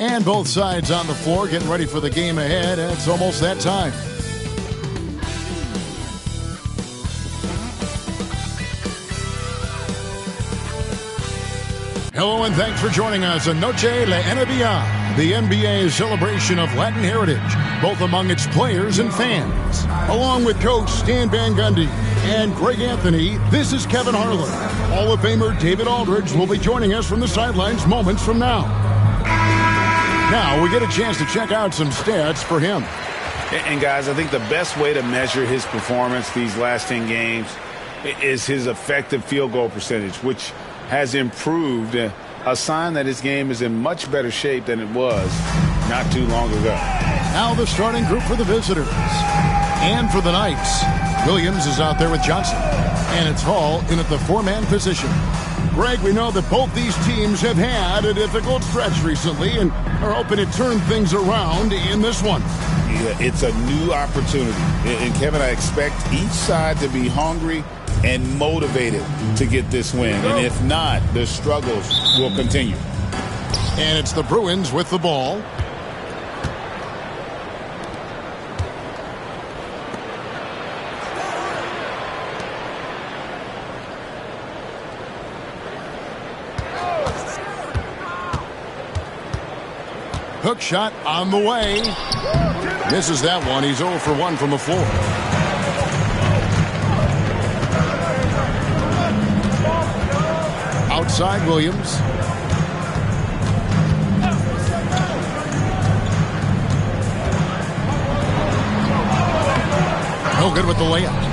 And both sides on the floor getting ready for the game ahead. It's almost that time. Hello and thanks for joining us on Noche La NBA, the NBA's celebration of Latin heritage, both among its players and fans. Along with Coach Stan Van Gundy and Greg Anthony, this is Kevin Harlan. Hall of Famer David Aldridge will be joining us from the sidelines moments from now. Now we get a chance to check out some stats for him. And guys, I think the best way to measure his performance these last 10 games is his effective field goal percentage, which has improved, a sign that his game is in much better shape than it was not too long ago. Now the starting group for the visitors. And for the Knights, Williams is out there with Johnson. And it's Hall in at the four-man position. Greg, we know that both these teams have had a difficult stretch recently and are hoping to turn things around in this one. Yeah, it's a new opportunity. And Kevin, I expect each side to be hungry and motivated to get this win. And if not, the struggles will continue. And it's the Bruins with the ball. Hook shot on the way. Misses that one. He's 0 for 1 from the floor. Outside Williams. No good with the layup.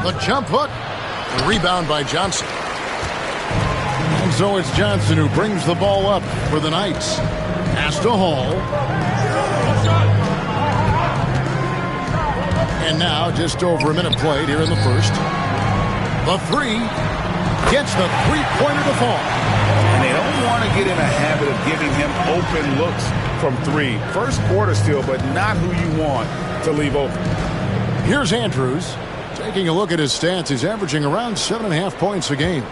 The jump hook. The rebound by Johnson. And so it's Johnson who brings the ball up for the Knights. Pass to Hall. And now just over a minute played here in the first. The three. Gets the three-pointer to fall. And they don't want to get in a habit of giving him open looks from three. First quarter still, but not who you want to leave open. Here's Andrews. Taking a look at his stats, he's averaging around 7.5 points a game.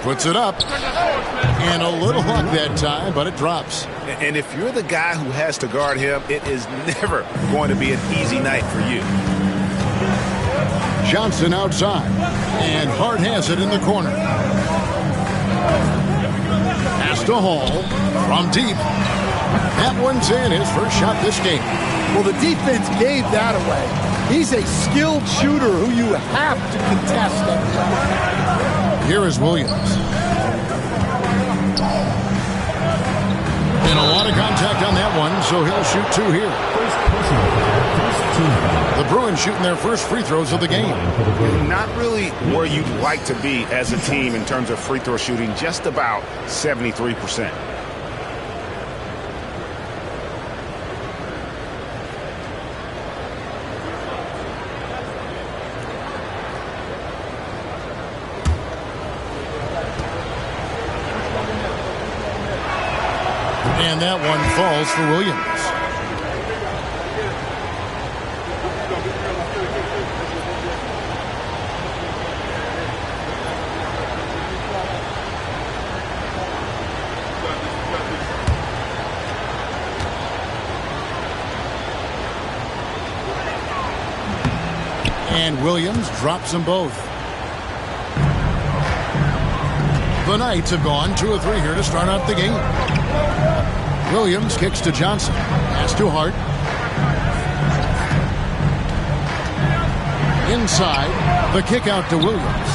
Puts it up. And a little luck that time, but it drops. And if you're the guy who has to guard him, it is never going to be an easy night for you. Johnson outside. And Hart has it in the corner. Pass to Hall. From deep. That one's in, his first shot this game. Well, the defense gave that away. He's a skilled shooter who you have to contest every time. Here is Williams. And a lot of contact on that one, so he'll shoot two here. The Bruins shooting their first free throws of the game. Not really where you'd like to be as a team in terms of free throw shooting, just about 73%. And that one falls for Williams. And Williams drops them both. The Knights have gone 2 of 3 here to start out the game. Williams kicks to Johnson. Pass to Hart. Inside. The kick out to Williams.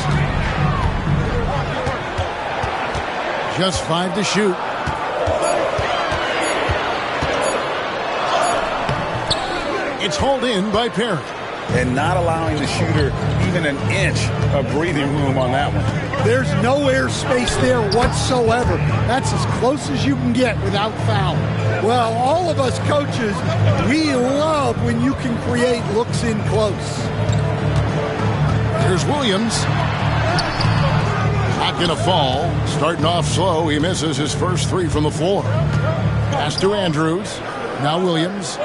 Just 5 to shoot. It's hauled in by Perry. And not allowing the shooter even an inch of breathing room on that one. There's no airspace there whatsoever. That's as close as you can get without foul. Well, all of us coaches, we love when you can create looks in close. Here's Williams. Not going to fall. Starting off slow, he misses his first 3 from the floor. Pass to Andrews. Now Williams.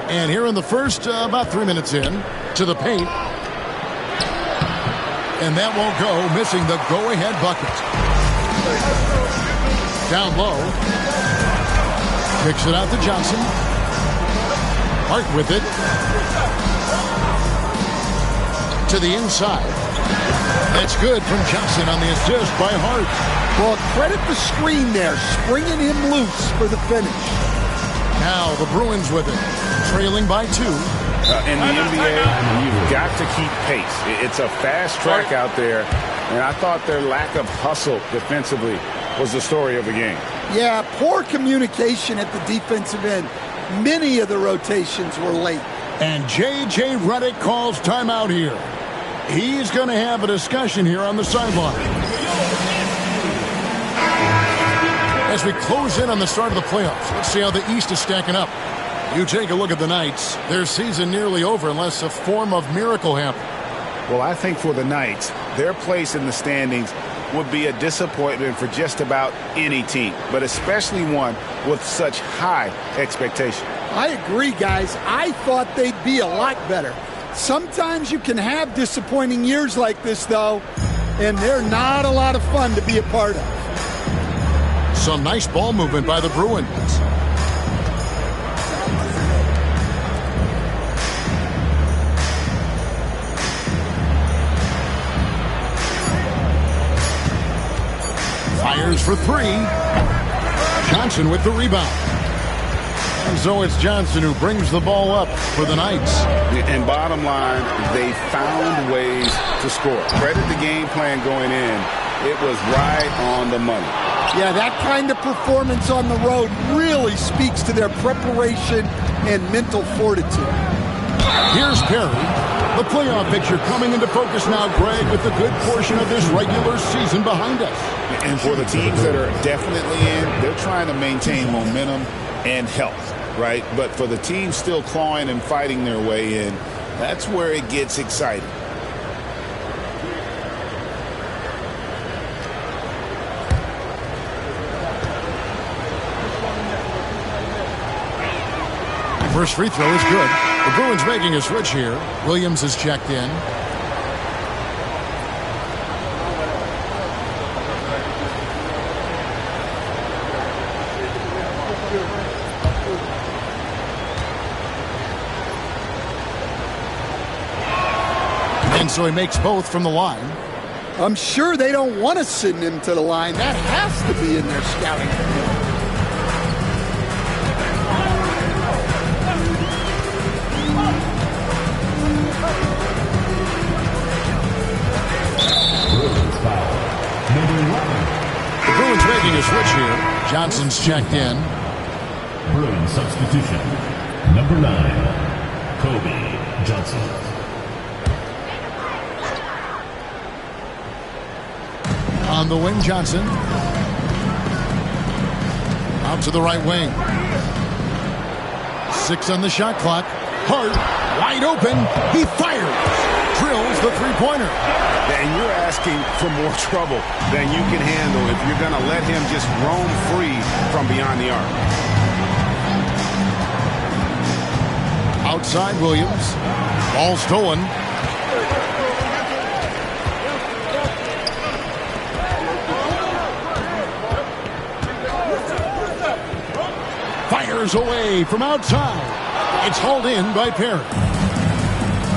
And here in the first, about 3 minutes in, to the paint. And that won't go, missing the go-ahead bucket. Down low. Kicks it out to Johnson. Hart with it. To the inside. That's good from Johnson on the assist by Hart. Well, credit the screen there, springing him loose for the finish. Now the Bruins with it, trailing by 2. In the NBA, you've got to keep pace. It's a fast track out there, and I thought their lack of hustle defensively was the story of the game. Yeah, poor communication at the defensive end. Many of the rotations were late. And J.J. Redick calls timeout here. He's going to have a discussion here on the sideline. As we close in on the start of the playoffs, let's see how the East is stacking up. You take a look at the Knights. Their season nearly over unless a form of miracle happens. Well, I think for the Knights, their place in the standings would be a disappointment for just about any team, but especially one with such high expectation. I agree, guys. I thought they'd be a lot better. Sometimes you can have disappointing years like this, though, and they're not a lot of fun to be a part of. Some nice ball movement by the Bruins. Fires for 3. Johnson with the rebound. And so it's Johnson who brings the ball up for the Knights. And bottom line, they found ways to score. Credit the game plan going in. It was right on the money. Yeah, that kind of performance on the road really speaks to their preparation and mental fortitude. Here's Perry. The playoff picture coming into focus now, Greg, with the good portion of this regular season behind us. And for the teams that are definitely in, they're trying to maintain momentum and health, right? But for the teams still clawing and fighting their way in, that's where it gets exciting. First free throw is good. The Bruins making a switch here. Williams is checked in. And so he makes both from the line. I'm sure they don't want to send him to the line. That has to be in their scouting report. The Bruins making a switch here. Johnson's checked in. Bruins substitution. Number 9, Kobe Johnson. On the wing, Johnson. Out to the right wing. 6 on the shot clock. Hart, wide open. He fires. Drills the three-pointer. And you're asking for more trouble than you can handle if you're going to let him just roam free from beyond the arc. Outside Williams. Ball stolen. Fires away from outside. It's hauled in by Perry.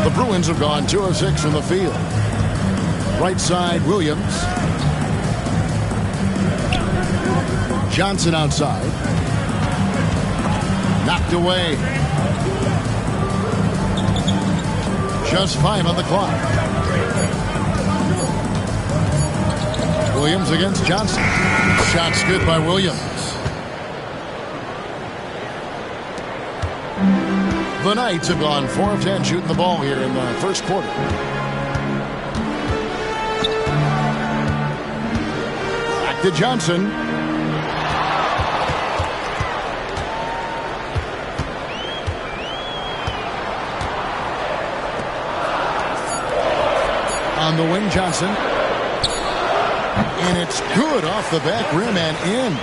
The Bruins have gone 2 of 6 from the field. Right side, Williams. Johnson outside. Knocked away. Just 5 on the clock. Williams against Johnson. Shot's good by Williams. The Knights have gone 4 of 10 shooting the ball here in the first quarter. Back to Johnson. On the wing, Johnson. And it's good off the back rim and in.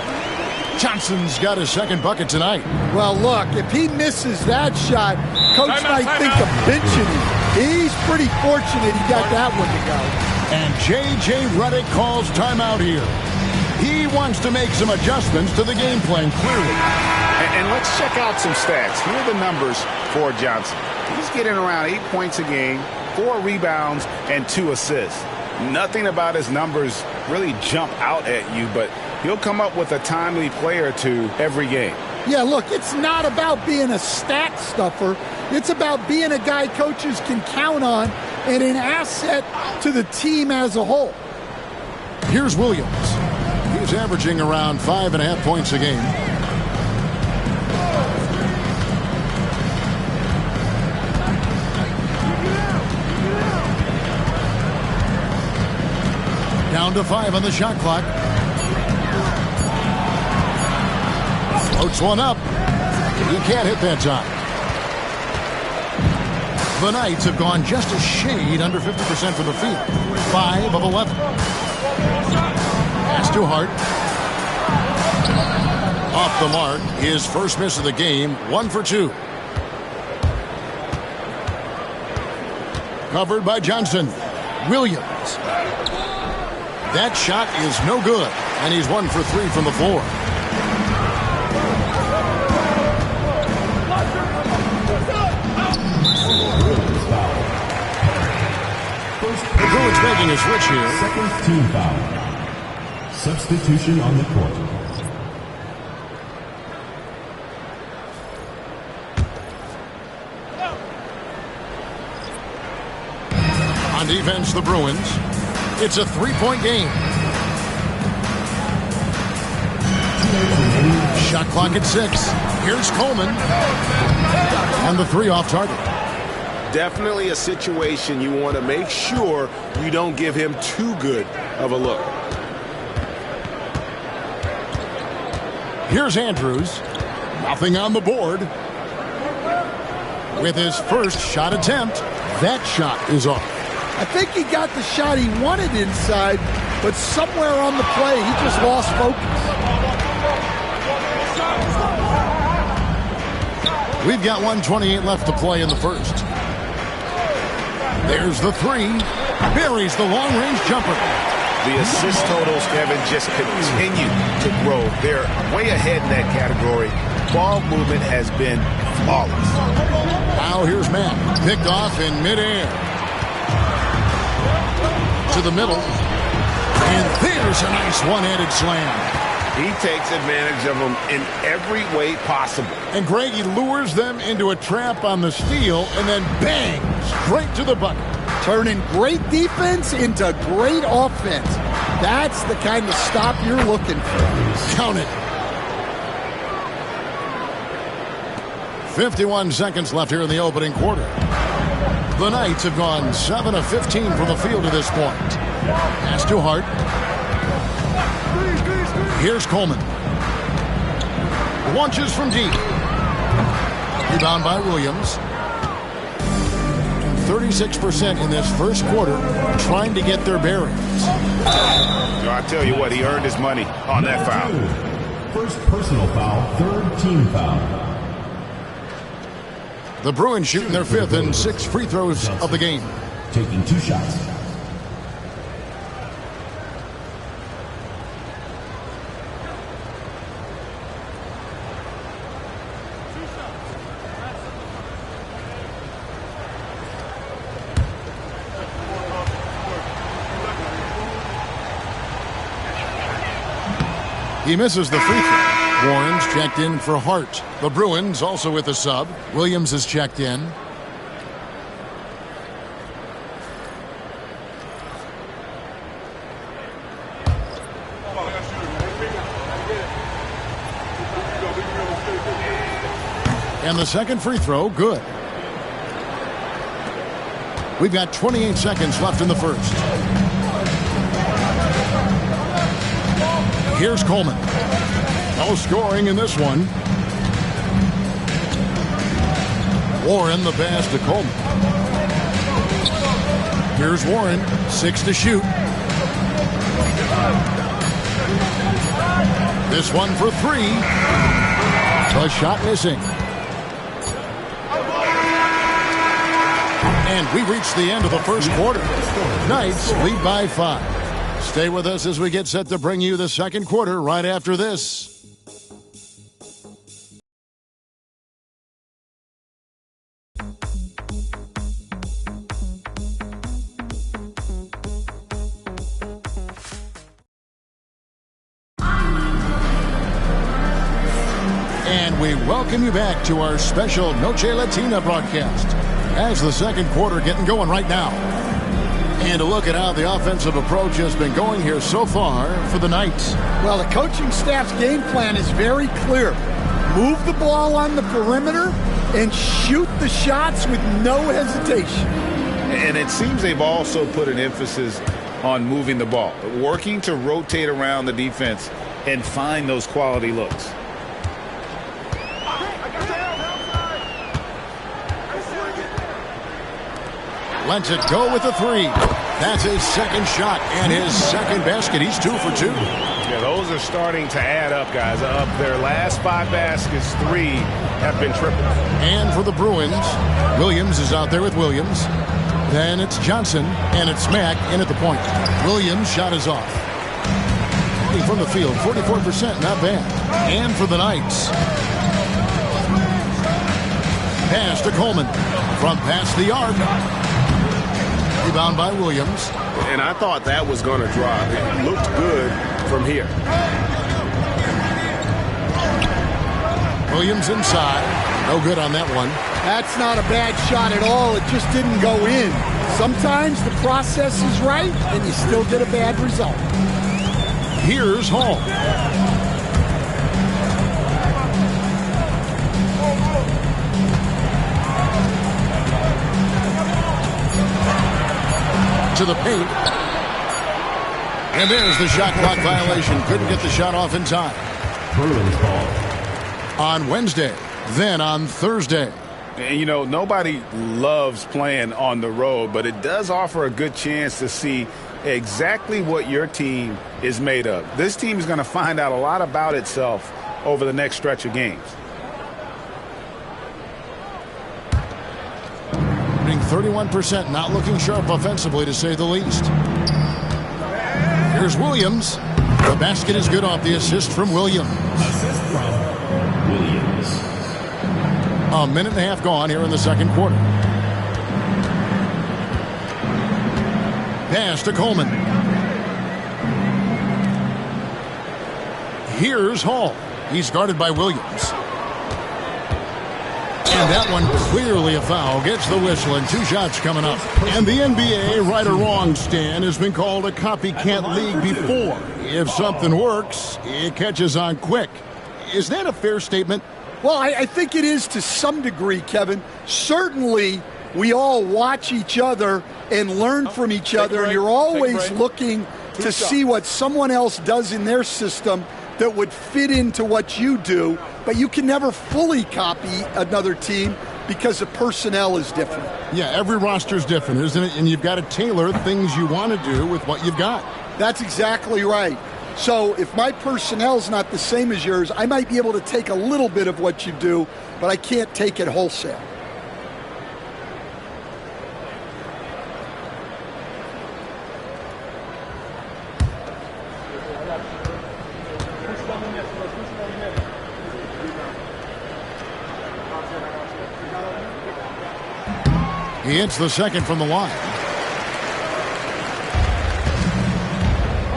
Johnson's got his second bucket tonight. Well, look, if he misses that shot, coach might think of benching him. He's pretty fortunate he got that one to go. And J.J. Redick calls timeout here. He wants to make some adjustments to the game plan, clearly. And let's check out some stats. Here are the numbers for Johnson. He's getting around 8 points a game, 4 rebounds, and 2 assists. Nothing about his numbers really jump out at you, but he'll come up with a timely play or two every game. Yeah, look, it's not about being a stat stuffer. It's about being a guy coaches can count on and an asset to the team as a whole. Here's Williams. He's averaging around 5.5 points a game. Down to 5 on the shot clock. Floats one up. He can't hit that time. The Knights have gone just a shade under 50% from the field. 5 of 11. Pass to Hart. Off the mark. His first miss of the game. 1 for 2. Covered by Johnson. Williams. That shot is no good. And he's 1 for 3 from the floor. The Bruins making a switch here. Second team foul. Substitution on the court. On defense, the Bruins. It's a 3-point game. Shot clock at 6. Here's Coleman. And the 3 off target. Definitely a situation you want to make sure you don't give him too good of a look. Here's Andrews. Nothing on the board. With his first shot attempt, that shot is off. I think he got the shot he wanted inside, but somewhere on the play, he just lost focus. We've got 1:28 left to play in the first. There's the 3. Buries the long-range jumper. The assist totals, Kevin, just continue to grow. They're way ahead in that category. Ball movement has been flawless. Now here's Matt. Picked off in midair. To the middle. And there's a nice one-handed slam. He takes advantage of them in every way possible. And Greg, he lures them into a trap on the steal and then bang, straight to the bucket. Turning great defense into great offense. That's the kind of stop you're looking for. Count it. 51 seconds left here in the opening quarter. The Knights have gone 7 of 15 from the field to this point. Pass to Hart. Here's Coleman. Launches from deep. Rebound by Williams. 36% in this first quarter trying to get their bearings. I tell you what, he earned his money on that foul. First personal foul, third team foul. The Bruins shooting their 5th and 6th free throws of the game. Taking 2 shots. He misses the free throw. Warren's checked in for Hart. The Bruins also with a sub. Williams is checked in. And the second free throw, good. We've got 28 seconds left in the first. Here's Coleman. No scoring in this one. Warren the pass to Coleman. Here's Warren. 6 to shoot. This one for three. The shot missing. And we reach the end of the first quarter. Knights lead by 5. Stay with us as we get set to bring you the second quarter right after this. And we welcome you back to our special Noche Latina broadcast as the second quarter getting going right now. And a look at how the offensive approach has been going here so far for the Knights. Well, the coaching staff's game plan is very clear. Move the ball on the perimeter and shoot the shots with no hesitation. And it seems they've also put an emphasis on moving the ball, working to rotate around the defense and find those quality looks. Lets it go with a three. That's his second shot and his second basket. He's 2 for 2. Yeah, those are starting to add up, guys. Of their last 5 baskets, 3 have been triples. And for the Bruins, Williams is out there with Williams. Then it's Johnson, and it's Mack in at the point. Williams' shot is off. From the field, 44%, not bad. And for the Knights, pass to Coleman from past the arc. Rebound by Williams. And I thought that was going to drop. It looked good from here. Williams inside. No good on that one. That's not a bad shot at all. It just didn't go in. Sometimes the process is right, and you still get a bad result. Here's Hall. To the paint. And there's the shot clock violation. Couldn't get the shot off in time. Bruins ball. On Wednesday, then on Thursday. And, you know, nobody loves playing on the road, but it does offer a good chance to see exactly what your team is made of. This team is going to find out a lot about itself over the next stretch of games. 31%, not looking sharp offensively, to say the least. Here's Williams. The basket is good off the assist from Williams. Assist from Williams. A minute and a half gone here in the second quarter. Pass to Coleman. Here's Hall. He's guarded by Williams. And that one clearly a foul. Gets the whistle and 2 shots coming up. And the NBA, right or wrong, Stan, has been called a copycat league before. If something works, it catches on quick. Is that a fair statement? Well, I think it is to some degree, Kevin. Certainly, we all watch each other and learn from each other, and you're always looking to see what someone else does in their system that would fit into what you do, but you can never fully copy another team because the personnel is different. Yeah, every roster is different, isn't it? And you've got to tailor things you want to do with what you've got. That's exactly right. So if my personnel's not the same as yours, I might be able to take a little bit of what you do, but I can't take it wholesale. He hits the second from the line.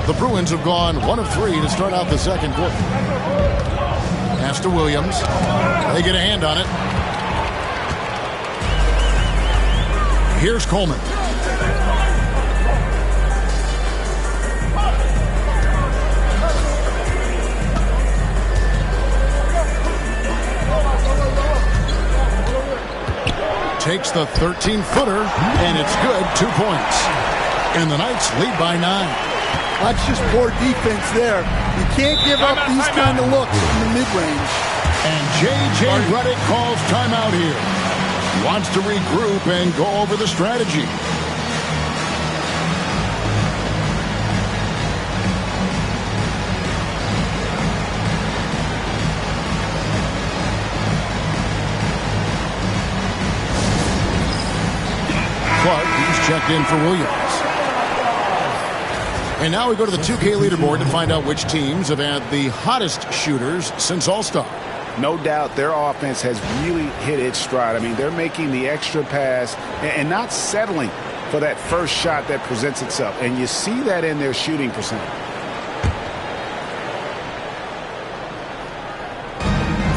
The Bruins have gone 1 of 3 to start out the second quarter. Pass to Williams. They get a hand on it. Here's Coleman. Takes the 13-footer, and it's good. 2 points. And the Knights lead by 9. That's just poor defense there. You can't give up these kind of looks in the mid-range. And J.J. Redick calls timeout here. Wants to regroup and go over the strategy. Clark. He's checked in for Williams. And now we go to the 2K leaderboard to find out which teams have had the hottest shooters since All-Star. No doubt their offense has really hit its stride. I mean, they're making the extra pass and not settling for that first shot that presents itself. And you see that in their shooting percentage.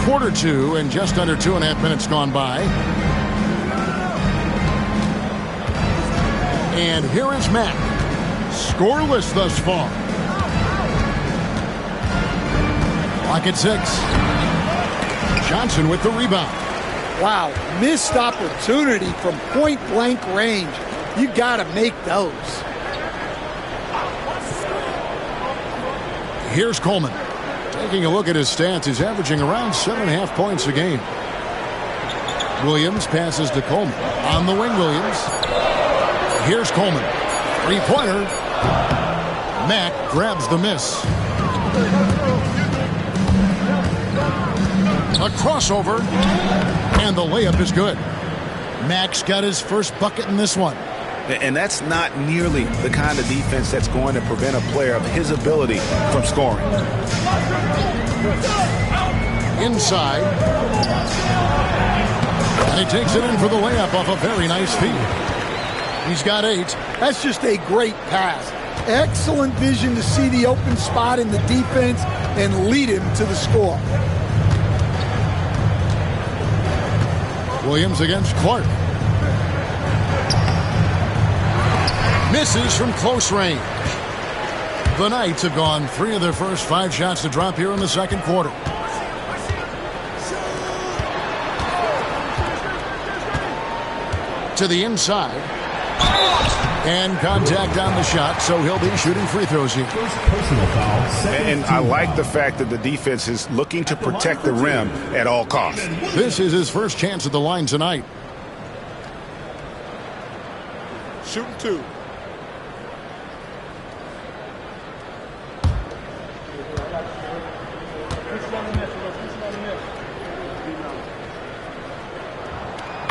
Quarter two and just under 2.5 minutes gone by. And here is Mack. Scoreless thus far. Clock at 6. Johnson with the rebound. Wow, missed opportunity from point-blank range. You got to make those. Here's Coleman. Taking a look at his stats, he's averaging around 7.5 points a game. Williams passes to Coleman. On the wing, Williams. Here's Coleman. Three-pointer. Mack grabs the miss. A crossover. And the layup is good. Mack's got his first bucket in this one. And that's not nearly the kind of defense that's going to prevent a player of his ability from scoring. Inside. And he takes it in for the layup off a very nice feed. He's got 8. That's just a great pass. Excellent vision to see the open spot in the defense and lead him to the score. Williams against Clark. Misses from close range. The Knights have gone 3 of their first 5 shots to drop here in the second quarter. To the inside. And contact on the shot, so he'll be shooting free throws here. Personal foul. And I like the fact that the defense is looking to protect the rim at all costs. This is his first chance at the line tonight. Shooting 2.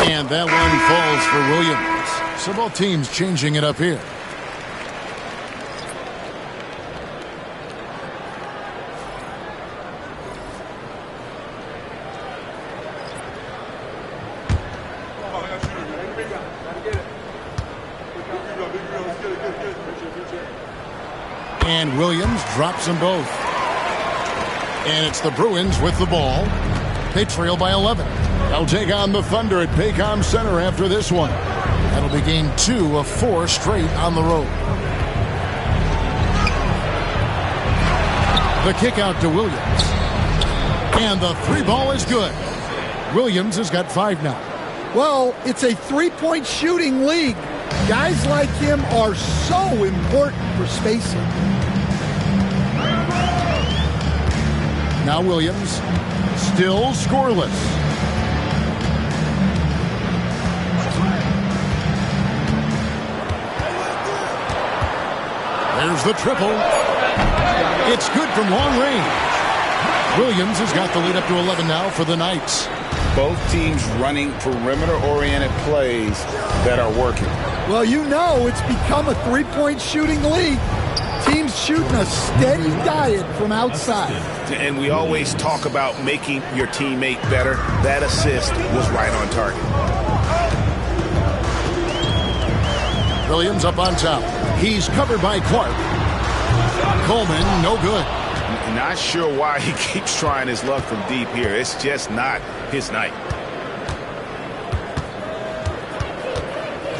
And that one falls for Williams. So both teams changing it up here. And Williams drops them both. And it's the Bruins with the ball. They trail by 11. They'll take on the Thunder at Paycom Center after this one. That'll be game 2 of 4 straight on the road. The kick out to Williams. And the 3 ball is good. Williams has got 5 now. Well, it's a 3-point shooting league. Guys like him are so important for spacing. Now Williams, still scoreless. There's the triple. It's good from long range. Williams has got the lead up to 11 now for the Knights. Both teams running perimeter-oriented plays that are working. Well, you know it's become a 3-point shooting league. Teams shooting a steady diet from outside. And we always talk about making your teammate better. That assist was right on target. Williams up on top. He's covered by Clark. Coleman, no good. Not sure why he keeps trying his luck from deep here. It's just not his night.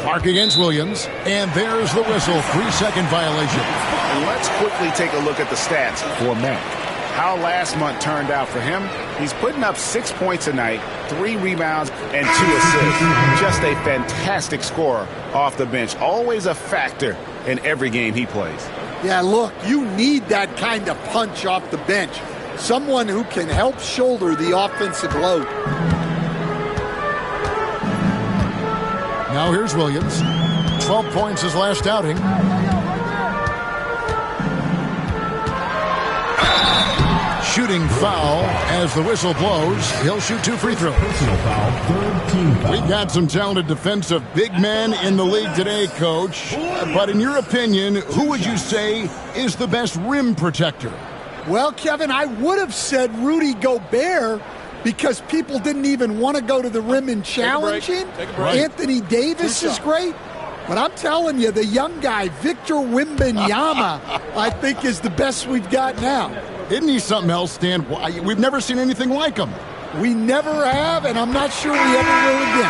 Clark against Williams. And there's the whistle. 3-second violation. And let's quickly take a look at the stats for Mack. How last month turned out for him. He's putting up 6 points a night, 3 rebounds, and 2 assists. Just a fantastic scorer off the bench. Always a factor in every game he plays. Yeah, look, you need that kind of punch off the bench. Someone who can help shoulder the offensive load. Now here's Williams. 12 points his last outing. shooting foul as the whistle blows. He'll shoot 2 free throws. Personal foul, third team foul. We've got some talented defensive big men in the league today, Coach. But in your opinion, who would you say is the best rim protector? Well, Kevin, I would have said Rudy Gobert because people didn't even want to go to the rim and challenge him. Anthony Davis is great. But I'm telling you, the young guy, Victor Wembanyama, I think is the best we've got now. Isn't he something else, Stan? We've never seen anything like him. We never have, and I'm not sure we ever will again.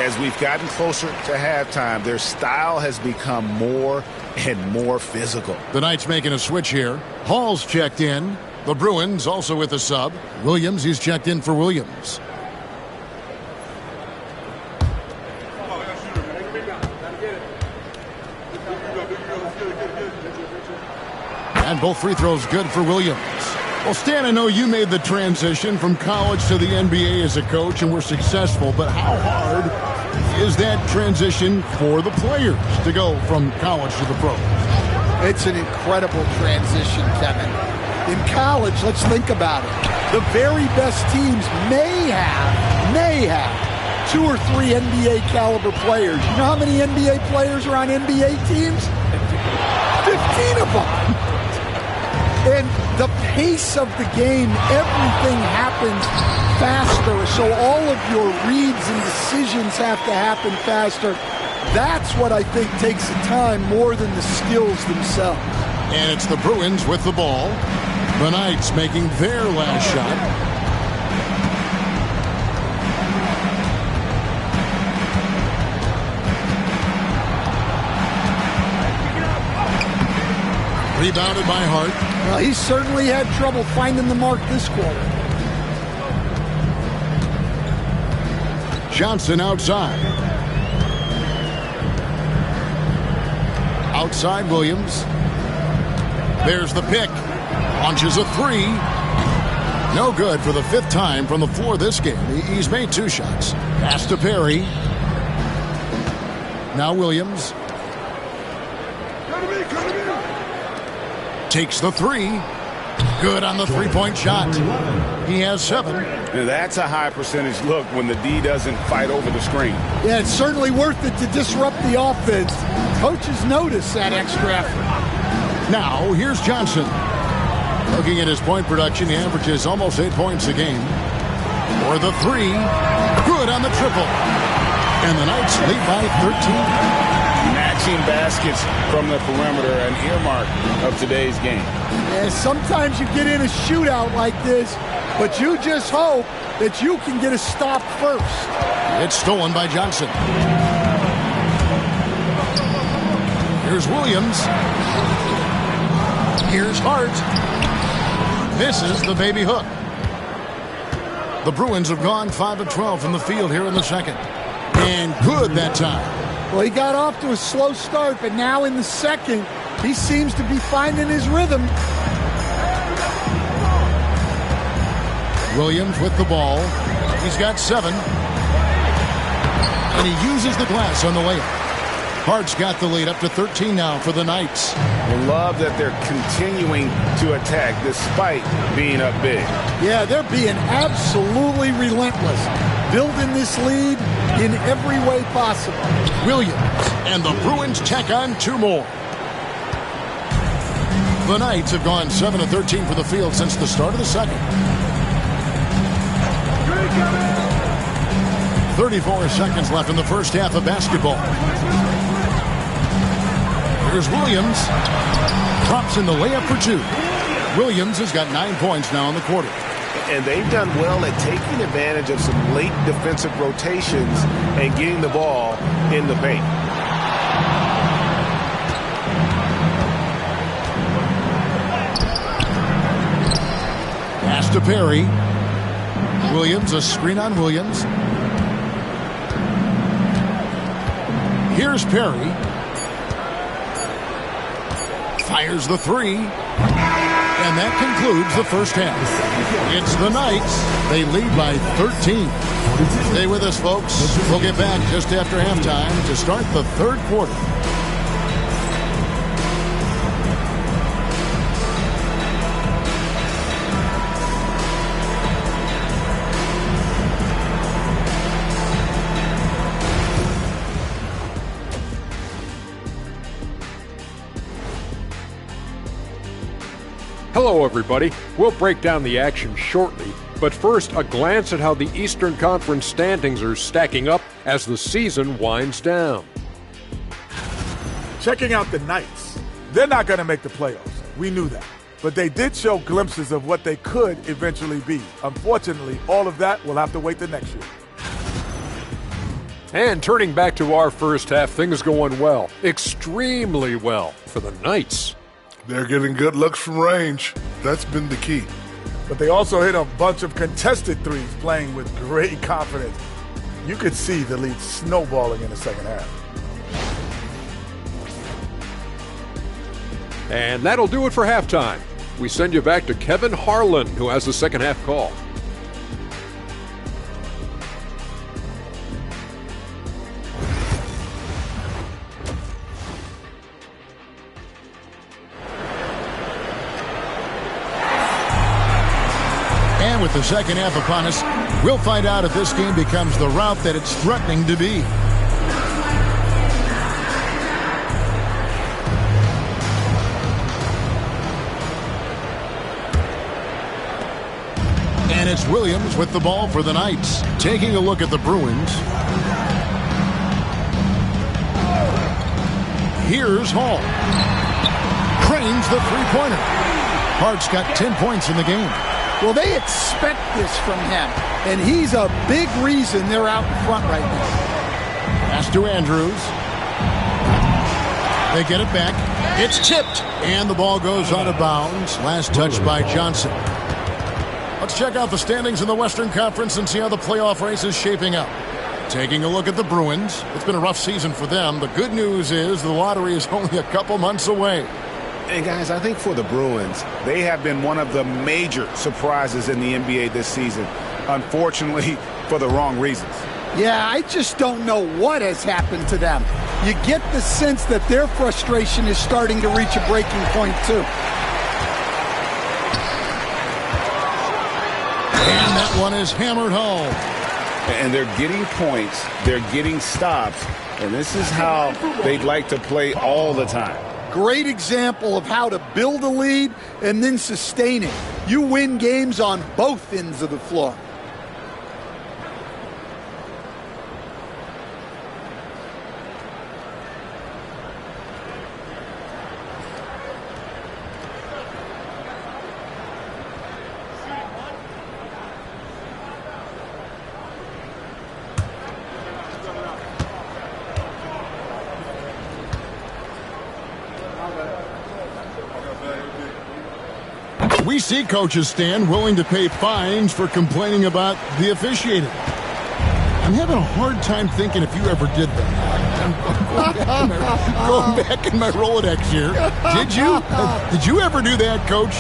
As we've gotten closer to halftime, their style has become more and more physical. The Knights making a switch here. Hall's checked in. The Bruins also with a sub. Williams, he's checked in for Williams. And both free throws good for Williams. Well, Stan, I know you made the transition from college to the NBA as a coach and were successful, but how hard is that transition for the players to go from college to the pros? It's an incredible transition, Kevin. In college, let's think about it. The very best teams may have 2 or 3 NBA caliber players. You know how many NBA players are on NBA teams? 15 of them. And the pace of the game, everything happens faster. So all of your reads and decisions have to happen faster. That's what I think takes the time more than the skills themselves. And it's the Bruins with the ball. The Knights making their last shot. Rebounded by Hart. Well, he certainly had trouble finding the mark this quarter. Johnson outside. Outside Williams. There's the pick. Launches a 3. No good for the 5th time from the floor this game. He's made 2 shots. Pass to Perry. Now Williams. Takes the 3. Good on the 3-point shot. He has 7. Now that's a high percentage look when the D doesn't fight over the screen. Yeah, it's certainly worth it to disrupt the offense. Coaches notice that extra effort. Now, here's Johnson. Looking at his point production, he averages almost 8 points a game. For the 3. Good on the triple. And the Knights lead by 13. Matching baskets from the perimeter, an earmark of today's game. Yeah, sometimes you get in a shootout like this, but you just hope that you can get a stop first. It's stolen by Johnson. Here's Williams. Here's Hart. Misses the baby hook. The Bruins have gone 5 of 12 from the field here in the second. And good that time. Well, he got off to a slow start, but now in the second, he seems to be finding his rhythm. Williams with the ball. He's got 7. And he uses the glass on the layup. Hart's got the lead up to 13 now for the Knights. I love that they're continuing to attack despite being up big. Yeah, they're being absolutely relentless, building this lead in every way possible. Williams and the Bruins tack on 2 more. The Knights have gone 7 of 13 for the field since the start of the second. 34 seconds left in the first half of basketball. Here's Williams. Drops in the layup for 2. Williams has got 9 points now in the quarter. And they've done well at taking advantage of some late defensive rotations and getting the ball in the paint. Pass to Perry. Williams, a screen on Williams. Here's Perry. Fires the 3. And that concludes the first half. It's the Knights. They lead by 13. Stay with us, folks. We'll get back just after halftime to start the third quarter. Hello, everybody. We'll break down the action shortly, but first, a glance at how the Eastern Conference standings are stacking up as the season winds down. Checking out the Knights. They're not going to make the playoffs. We knew that. But they did show glimpses of what they could eventually be. Unfortunately, all of that will have to wait the next year. And turning back to our first half, things going well, extremely well for the Knights. They're getting good looks from range. That's been the key. But they also hit a bunch of contested threes, playing with great confidence. You could see the lead snowballing in the second half. And that'll do it for halftime. We send you back to Kevin Harlan, who has the second half call. And with the second half upon us, we'll find out if this game becomes the route that it's threatening to be. And it's Williams with the ball for the Knights. Taking a look at the Bruins. Here's Hall. Cranes the three-pointer. Hart's got 10 points in the game. Well, they expect this from him, and he's a big reason they're out in front right now. Pass to Andrews. They get it back. It's tipped, and the ball goes out of bounds. Last touch by Johnson. Let's check out the standings in the Western Conference and see how the playoff race is shaping up. Taking a look at the Bruins. It's been a rough season for them. The good news is the lottery is only a couple months away. And guys, I think for the Bruins, they have been one of the major surprises in the NBA this season. Unfortunately, for the wrong reasons. Yeah, I just don't know what has happened to them. You get the sense that their frustration is starting to reach a breaking point, too. And that one is hammered home. And they're getting points, they're getting stops, and this is how they'd like to play all the time. Great example of how to build a lead and then sustain it. You win games on both ends of the floor. We see coaches, Stan, willing to pay fines for complaining about the officiating. I'm having a hard time thinking if you ever did that. Going back in my Rolodex here. Did you? Did you ever do that, Coach?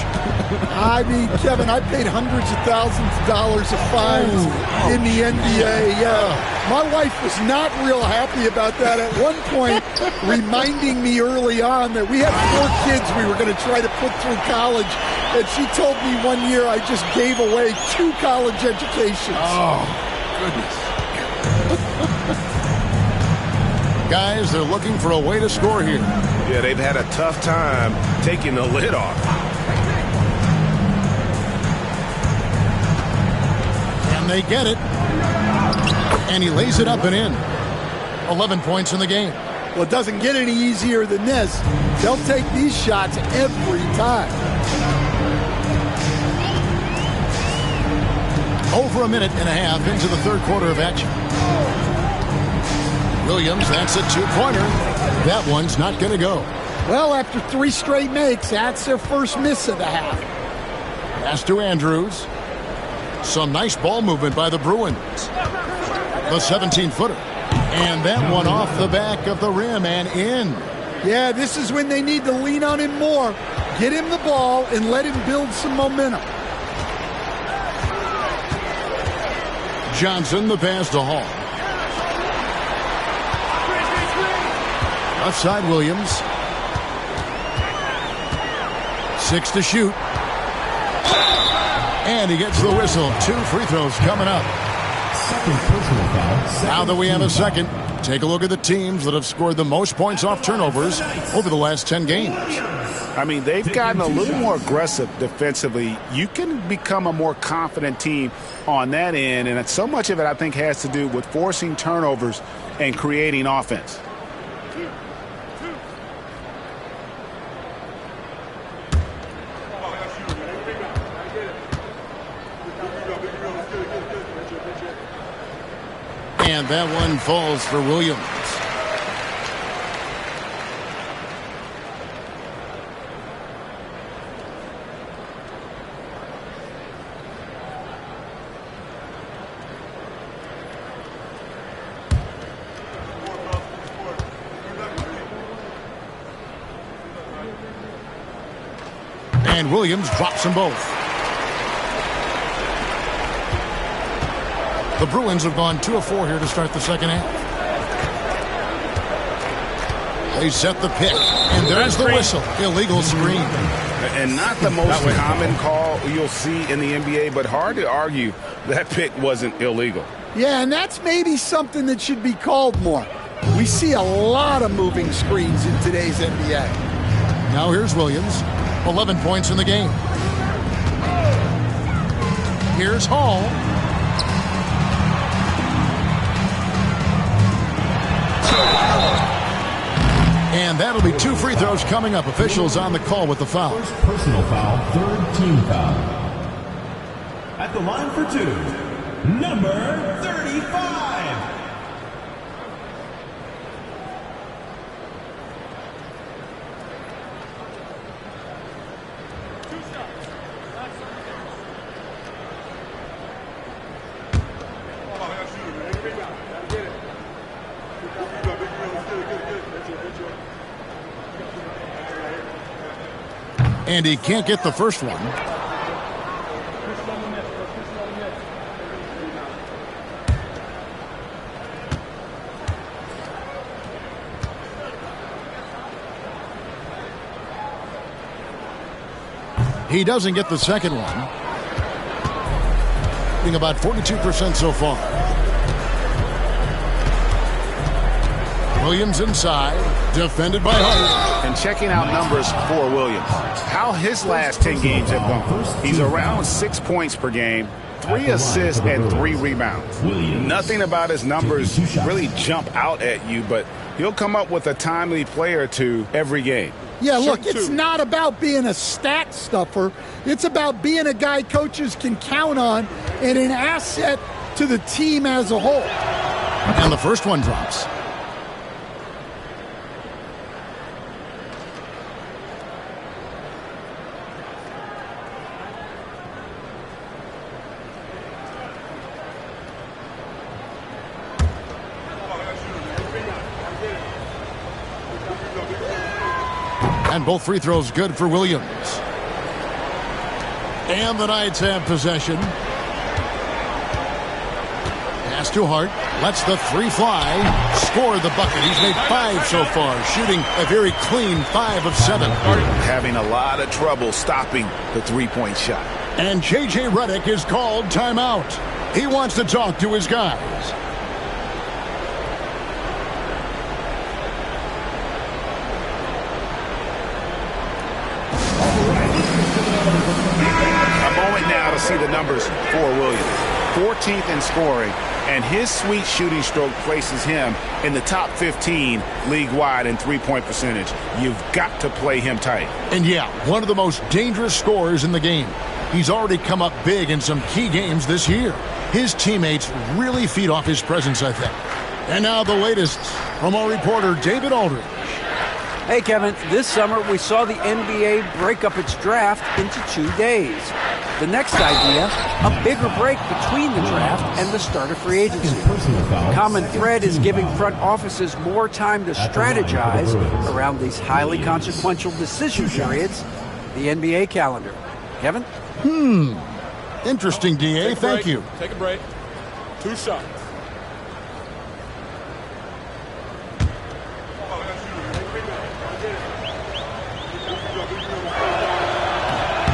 I mean, Kevin, I paid hundreds of thousands of dollars of fines in the NBA. My wife was not real happy about that at one point, reminding me early on that we had 4 kids we were going to try to put through college. And she told me one year I just gave away 2 college educations. Oh, goodness. Guys, they're looking for a way to score here. Yeah, they've had a tough time taking the lid off. And they get it. And he lays it up and in. 11 points in the game. Well, it doesn't get any easier than this. They'll take these shots every time. Over a minute and a half into the third quarter of action. Williams, that's a 2-pointer. That one's not going to go. Well, after 3 straight makes, that's their first miss of the half. Pass to Andrews. Some nice ball movement by the Bruins. The 17-footer. And that one off the back of the rim and in. Yeah, this is when they need to lean on him more. Get him the ball and let him build some momentum. Johnson, the pass to Hall. Left side, Williams. 6 to shoot. And he gets the whistle. 2 free throws coming up. Second personal foul. Now that we have a second, take a look at the teams that have scored the most points off turnovers over the last 10 games. I mean, they've gotten a little more aggressive defensively. You can become a more confident team on that end, and so much of it, I think, has to do with forcing turnovers and creating offense. And that one falls for Williams. And Williams drops them both. The Bruins have gone 2 of 4 here to start the second half. They set the pick, and there's the whistle. Illegal screen. And not the most common call you'll see in the NBA, but hard to argue that pick wasn't illegal. Yeah, and that's maybe something that should be called more. We see a lot of moving screens in today's NBA. Now here's Williams. 11 points in the game. Here's Hall. And that'll be 2 free throws coming up. Officials on the call with the foul. First personal foul, third team foul. At the line for 2, number 35. And he can't get the first one. He doesn't get the second one. Being about 42% so far. Williams inside, defended by Hart. And checking out numbers for Williams. How his last 10 games have gone. He's around 6 points per game, 3 assists, and 3 rebounds. Nothing about his numbers really jump out at you, but he'll come up with a timely play or two every game. Yeah, look, it's not about being a stat stuffer. It's about being a guy coaches can count on and an asset to the team as a whole. And the first one drops. And both free throws good for Williams. And the Knights have possession. Pass to Hart. Lets the 3 fly. Score the bucket. He's made 5 so far. Shooting a very clean 5 of 7. Having a lot of trouble stopping the 3-point shot. And J.J. Redick is called timeout. He wants to talk to his guys. See the numbers for Williams. 14th in scoring, and his sweet shooting stroke places him in the top 15 league-wide in 3-point percentage. You've got to play him tight. And yeah, one of the most dangerous scorers in the game. He's already come up big in some key games this year. His teammates really feed off his presence, I think. And now the latest from our reporter, David Aldridge. Hey, Kevin, this summer we saw the NBA break up its draft into 2 days. The next idea, a bigger break between the draft and the start of free agency. Common thread is giving front offices more time to strategize around these highly consequential decision periods, the NBA calendar. Kevin? Interesting, D.A. Thank you. Take a break. 2 shots.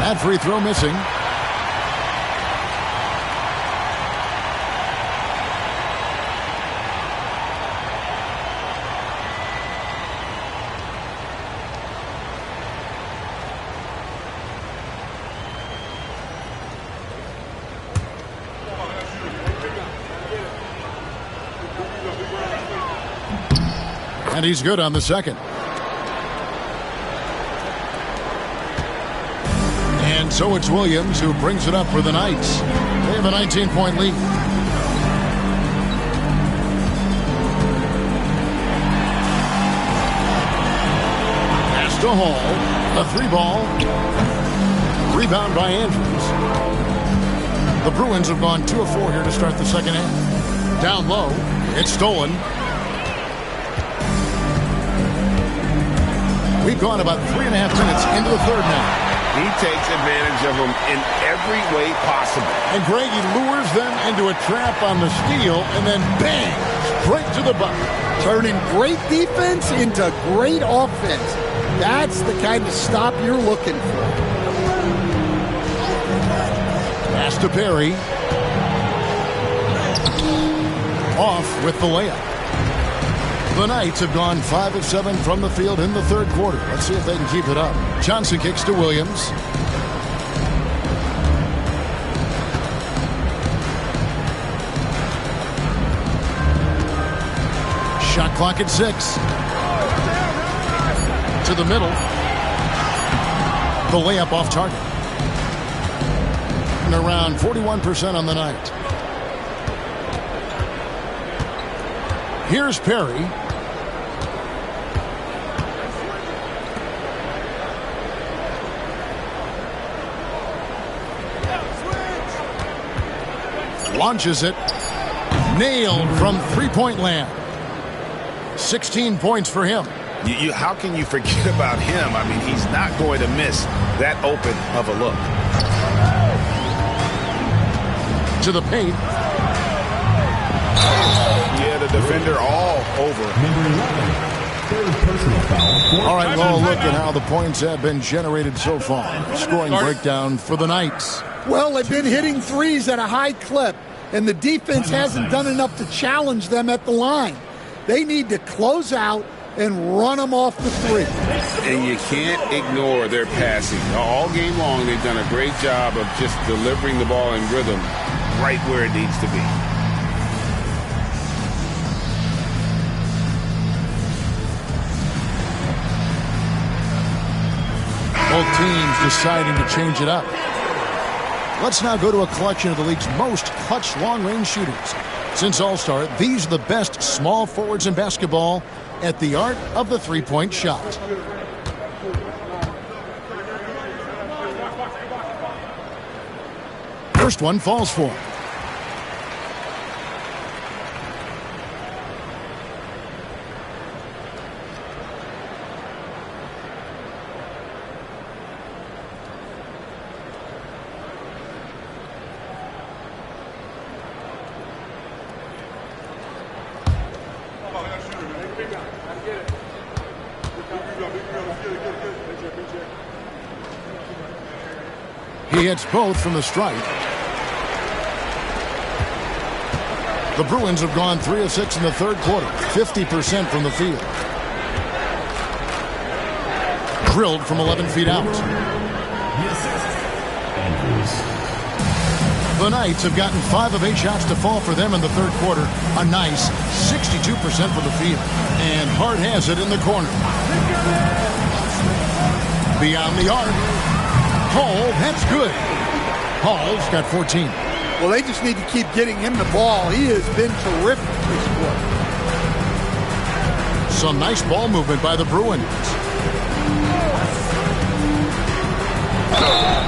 That free throw missing. And he's good on the second. And so it's Williams who brings it up for the Knights. They have a 19-point lead. Pass to Hall. A 3-ball. Rebound by Andrews. The Bruins have gone 2 of 4 here to start the second half. Down low. It's stolen. We've gone about 3.5 minutes into the third now. He takes advantage of them in every way possible. And Greg, he lures them into a trap on the steal, and then bang, straight to the bucket. Turning great defense into great offense. That's the kind of stop you're looking for. Pass to Perry. Off with the layup. The Knights have gone 5 of 7 from the field in the third quarter. Let's see if they can keep it up. Johnson kicks to Williams. Shot clock at 6. To the middle. The layup off target. And around 41% on the night. Here's Perry. Launches it. Nailed from three-point land. 16 points for him. How can you forget about him? I mean, he's not going to miss that open of a look. To the paint. Yeah, the defender all over. Number 11, third personal foul. All right, well, look at how the points have been generated so far. Scoring breakdown for the Knights. Well, they've been hitting threes at a high clip, and the defense hasn't done enough to challenge them at the line. They need to close out and run them off the three. And you can't ignore their passing. All game long, they've done a great job of just delivering the ball in rhythm right where it needs to be. Both teams deciding to change it up. Let's now go to a collection of the league's most clutch long-range shooters. Since All-Star, these are the best small forwards in basketball at the art of the three-point shot. First one falls for him. He hits both from the stripe. The Bruins have gone 3 of 6 in the third quarter, 50% from the field. Drilled from 11 feet out. The Knights have gotten 5 of 8 shots to fall for them in the third quarter. A nice 62% from the field. And Hart has it in the corner. Beyond the arc. Hall, that's good. Hall's got 14. Well, they just need to keep getting him the ball. He has been terrific this quarter. Some nice ball movement by the Bruins.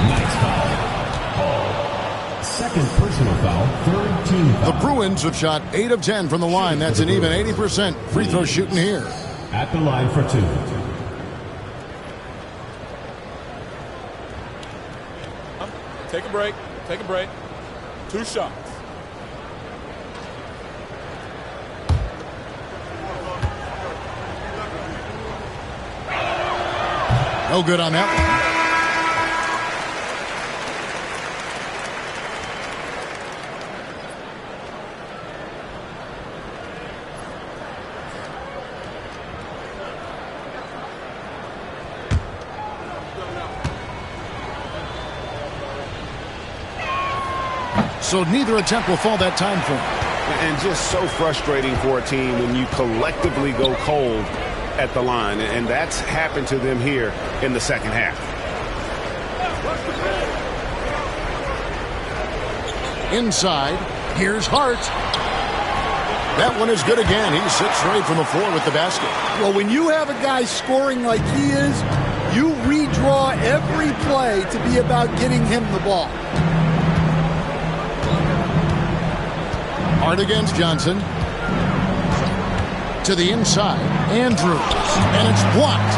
Nice foul. Hall. Second personal foul, third team foul. The Bruins have shot 8 of 10 from the line. That's an even 80% free throw shooting here. At the line for 2. Take a break. Take a break. 2 shots. No good on that one. So neither attempt will fall that time for him. And just so frustrating for a team when you collectively go cold at the line. And that's happened to them here in the second half. Inside, here's Hart. That one is good again. He sits straight from the floor with the basket. Well, when you have a guy scoring like he is, you redraw every play to be about getting him the ball. Hart against Johnson. To the inside, Andrews. And it's blocked.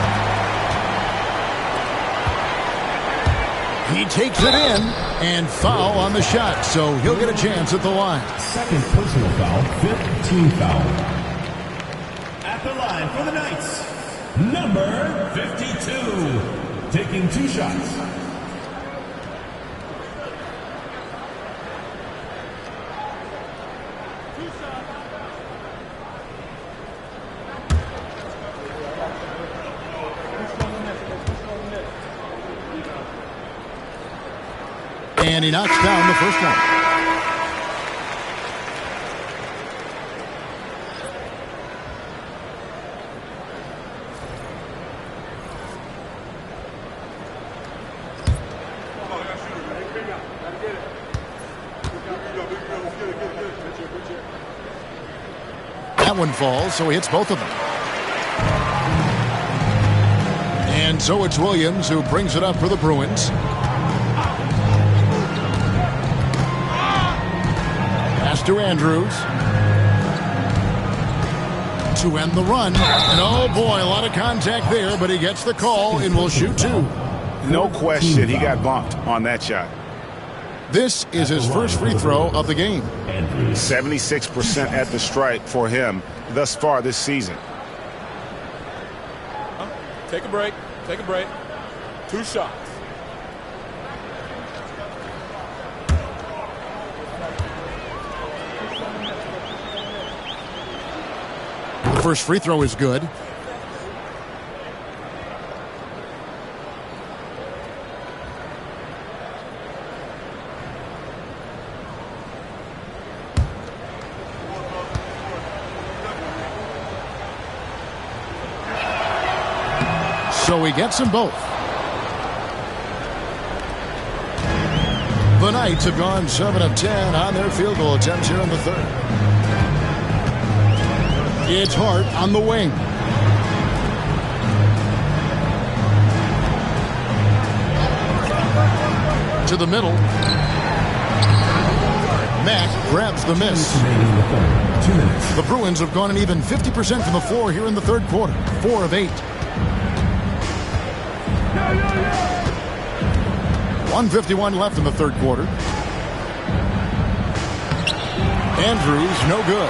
He takes it in and foul on the shot, so he'll get a chance at the line. Second personal foul, 5th team foul. At the line for the Knights, number 52, taking 2 shots. And he knocks down the first one. That one falls, so he hits both of them. And so it's Williams who brings it up for the Bruins. Pass to Andrews. To end the run. And oh boy, a lot of contact there, but he gets the call and will shoot 2. No question, he got bumped on that shot. This is his first free throw of the game. 76% at the stripe for him thus far this season. Take a break. Take a break. 2 shots. The first free throw is good. So he gets them both. The Knights have gone 7 of 10 on their field goal attempts here in the third. It's Hart on the wing. To the middle. Mack grabs the miss. 2 minutes. The Bruins have gone an even 50% from the floor here in the third quarter. 4 of 8. 1:51 left in the third quarter. Andrews, no good.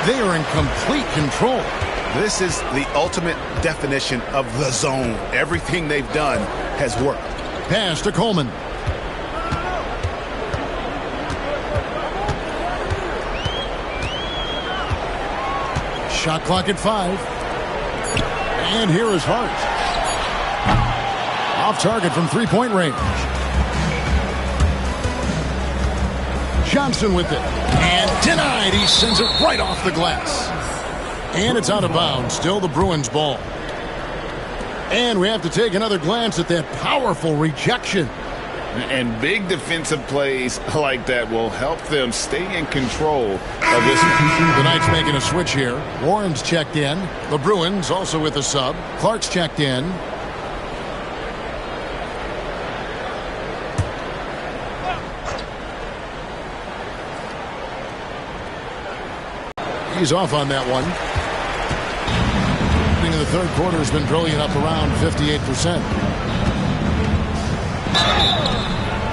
They are in complete control. This is the ultimate definition of the zone. Everything they've done has worked. Pass to Coleman. Shot clock at 5. And here is Hart. Off target from three-point range. Johnson with it. And denied. He sends it right off the glass. And it's out of bounds. Still the Bruins ball. And we have to take another glance at that powerful rejection. And big defensive plays like that will help them stay in control of this. The Knights making a switch here. Warren's checked in. The Bruins also with a sub. Clark's checked in. He's off on that one. Beginning of the third quarter has been brilliant, up around 58%.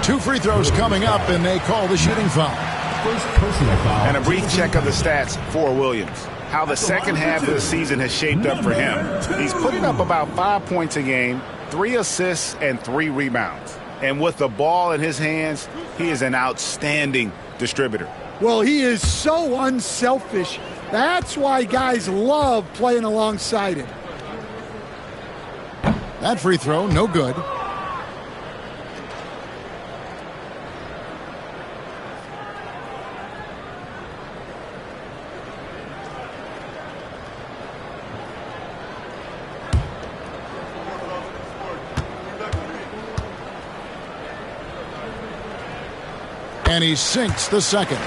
2 free throws coming up, and they call the shooting foul. First personal foul. And a brief check of the stats for Williams. How the second half of the season has shaped up for him. He's putting up about 5 points a game, 3 assists, and 3 rebounds. And with the ball in his hands, he is an outstanding distributor. Well, he is so unselfish. That's why guys love playing alongside him. That free throw, no good. And he sinks the second.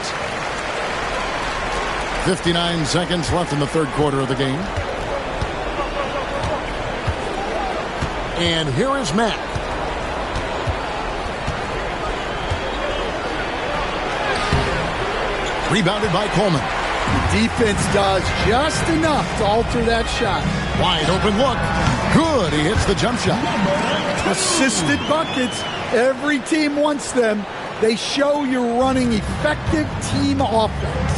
59 seconds left in the third quarter of the game. And here is Matt. Rebounded by Coleman. Defense does just enough to alter that shot. Wide open look. Good. He hits the jump shot. Assisted buckets. Every team wants them. They show you're running effective team offense.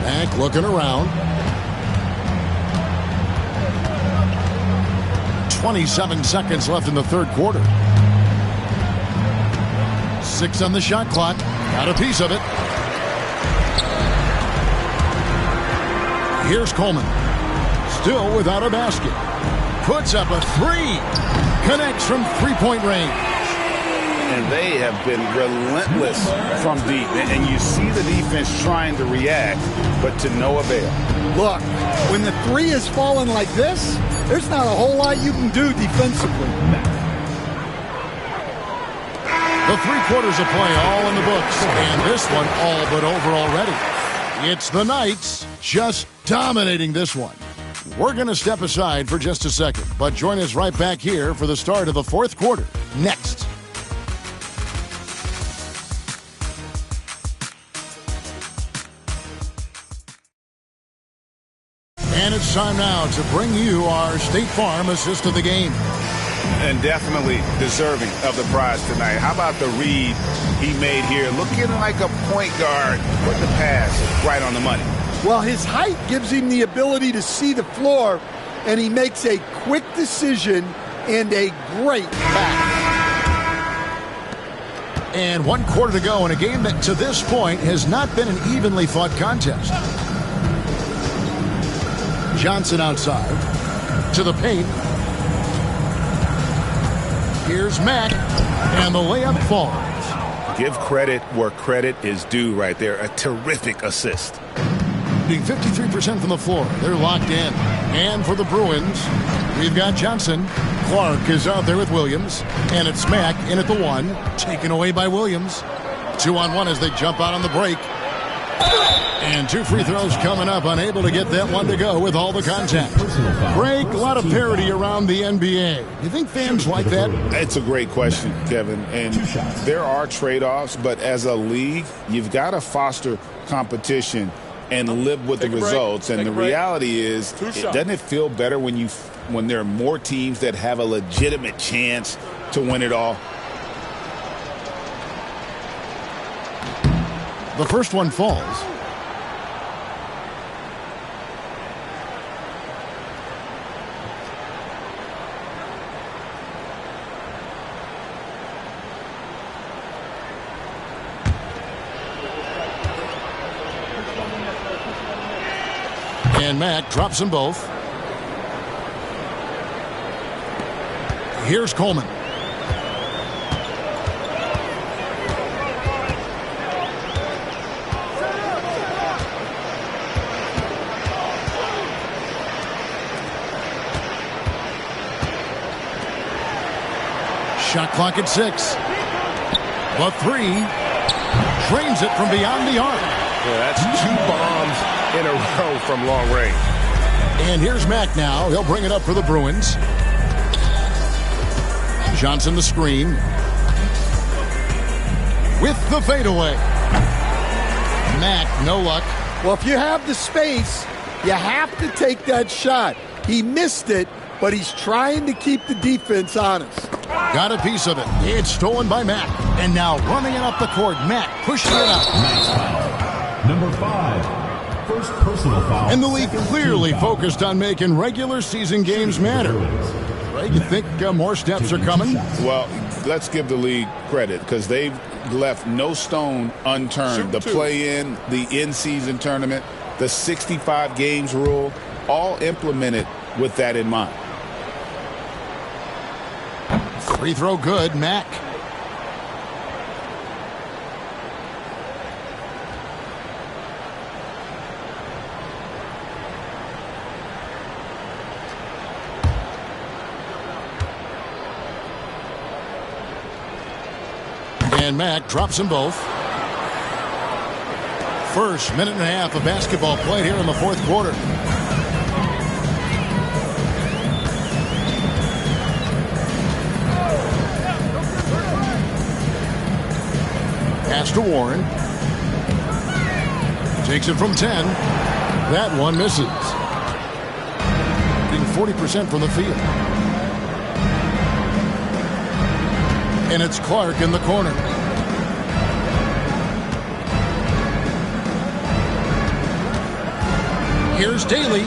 Mack looking around. 27 seconds left in the third quarter. 6 on the shot clock. Got a piece of it. Here's Coleman. Still without a basket. Puts up a three. Connects from three-point range. And they have been relentless from deep. And you see the defense trying to react, but to no avail. Look, when the three is falling like this, there's not a whole lot you can do defensively. The 3 quarters of play all in the books, and this one all but over already. It's the Knights just dominating this one. We're going to step aside for just a second, but join us right back here for the start of the fourth quarter next. And it's time now to bring you our State Farm assist of the game. And definitely deserving of the prize tonight. How about the read he made here? Looking like a point guard. Put the pass right on the money. Well, his height gives him the ability to see the floor, and he makes a quick decision and a great pass. And 1 quarter to go in a game that to this point has not been an evenly fought contest. Johnson outside to the paint. Here's Mack, and the layup falls. Give credit where credit is due right there. A terrific assist. Being 53% from the floor. They're locked in. And for the Bruins, we've got Johnson. Clark is out there with Williams. And it's Mack in at the 1. Taken away by Williams. 2-on-1 as they jump out on the break. And 2 free throws coming up. Unable to get that one to go with all the contact. Greg, a lot of parity around the NBA. You think fans like that? It's a great question, Kevin. And there are trade-offs, but as a league, you've got to foster competition and live with the results. And the reality is, doesn't it feel better when there are more teams that have a legitimate chance to win it all? The first one falls. And Mack drops them both. Here's Coleman. Shot clock at 6. The 3 drains it from beyond the arc. Yeah, that's 2 bombs in a row from long range. And here's Mack now. He'll bring it up for the Bruins. Johnson the screen. With the fadeaway. Mack, no luck. Well, if you have the space, you have to take that shot. He missed it, but he's trying to keep the defense honest. Got a piece of it. It's stolen by Mack. And now running it up the court. Mack pushing it up. Number 5. First personal foul. And the league clearly focused on making regular season games matter. Greg, you think more steps are coming? Well, let's give the league credit because they've left no stone unturned. The play-in, the in-season tournament, the 65 games rule, all implemented with that in mind. Free throw good, Mack. And Mack drops them both. First minute and a half of basketball played here in the fourth quarter. Pass to Warren. Takes it from 10. That one misses. Getting 40% from the field. And it's Clark in the corner. Here's Daly.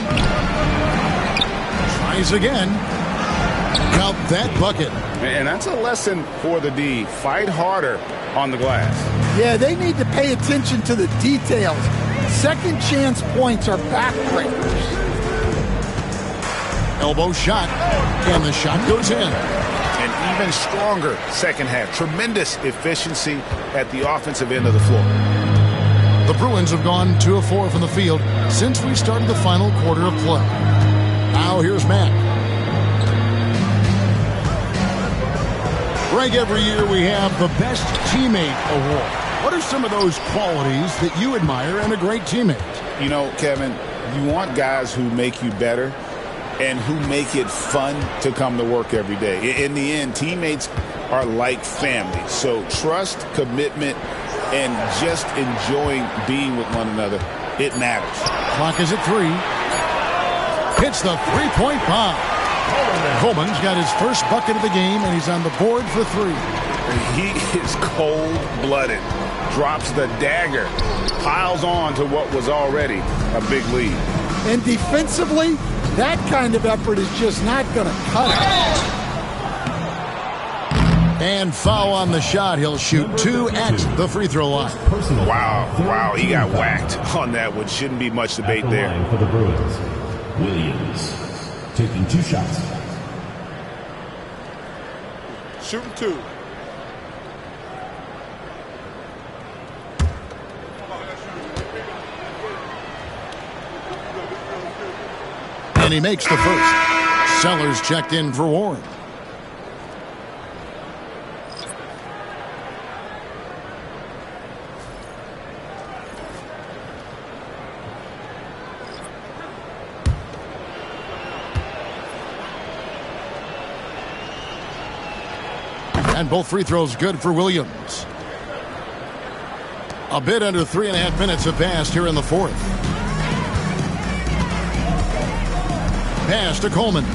Tries again. Count that bucket. And that's a lesson for the D. Fight harder on the glass. Yeah, they need to pay attention to the details. Second chance points are backbreakers. Elbow shot. And the shot goes in. An even stronger second half. Tremendous efficiency at the offensive end of the floor. The Bruins have gone 2 of 4 from the field since we started the final quarter of play. Now here's Matt. Greg, every year we have the Best Teammate Award. What are some of those qualities that you admire in a great teammate? You know, Kevin, you want guys who make you better and who make it fun to come to work every day. In the end, teammates are like family. So trust, commitment, and just enjoying being with one another, it matters. Clock is at 3. Hits the three-point bomb. Coleman's got his first bucket of the game, and he's on the board for 3. He is cold-blooded. Drops the dagger. Piles on to what was already a big lead. And defensively, that kind of effort is just not going to cut it. And foul on the shot. He'll shoot 2 at the free throw line. Wow, he got whacked on that one. Shouldn't be much debate there. For the Bruins, Williams taking 2 shots. Shooting 2. And he makes the first. Sellers checked in for Warren. And both free throws good for Williams. A bit under 3.5 minutes have passed here in the fourth. Pass to Coleman.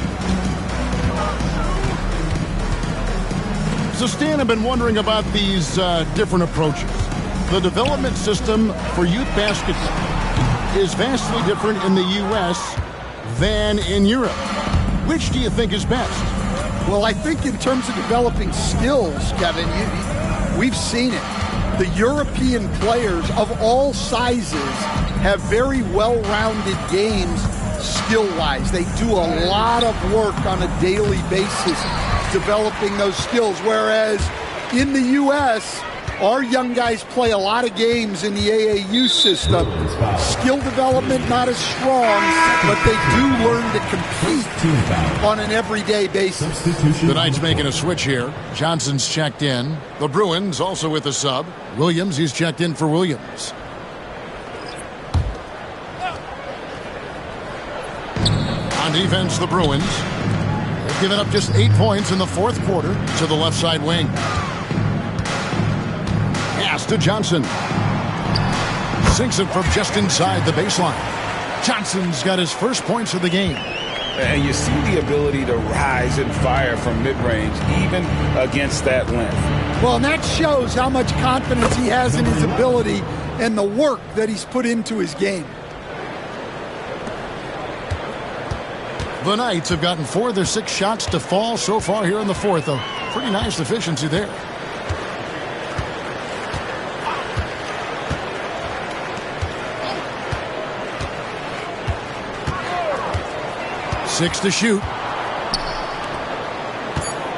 So Stan, I've been wondering about these different approaches. The development system for youth basketball is vastly different in the U.S. than in Europe. Which do you think is best? Well, I think in terms of developing skills, Kevin, we've seen it. The European players of all sizes have very well-rounded games skill-wise. They do a lot of work on a daily basis developing those skills, whereas in the U.S., our young guys play a lot of games in the AAU system. Skill development not as strong, but they do learn to compete on an everyday basis. The Knights making a switch here. Johnson's checked in. The Bruins also with a sub. Williams, he's checked in for Williams. On defense, the Bruins. They've given up just 8 points in the fourth quarter to the left side wing. Pass to Johnson. Sinks it from just inside the baseline. Johnson's got his first points of the game. And you see the ability to rise and fire from mid-range, even against that length. Well, and that shows how much confidence he has in his ability and the work that he's put into his game. The Knights have gotten 4 of their 6 shots to fall so far here in the fourth. A pretty nice efficiency there. Six to shoot.